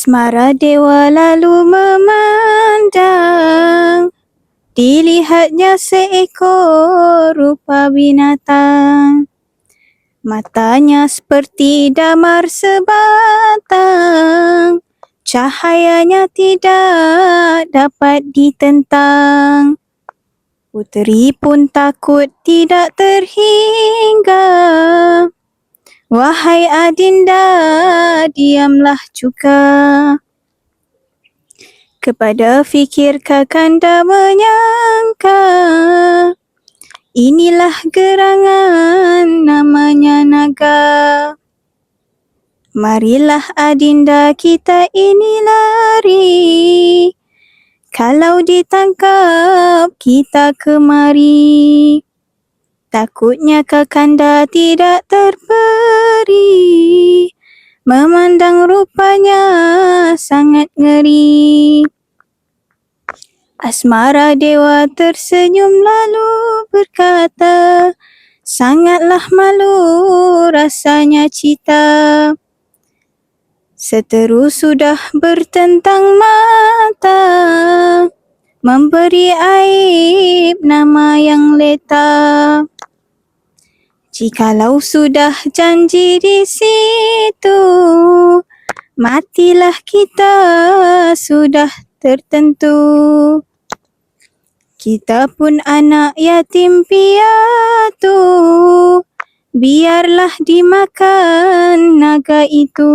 Asmara dewa lalu memandang, dilihatnya seekor rupa binatang. Matanya seperti damar sebatang, cahayanya tidak dapat ditentang. Puteri pun takut tidak terhingga. Wahai Adinda, diamlah juga. Kepada fikir Kakanda menyangka, inilah gerangan namanya naga. Marilah Adinda kita ini lari, kalau ditangkap kita kemari. Takutnya Kakanda tidak terperi, memandang rupanya sangat ngeri. Asmara dewa tersenyum lalu berkata, sangatlah malu rasanya cita. Seteru sudah bertentang mata, memberi aib nama yang leta. Jikalau sudah janji di situ, matilah kita sudah tertentu. Kita pun anak yatim piatu, biarlah dimakan naga itu.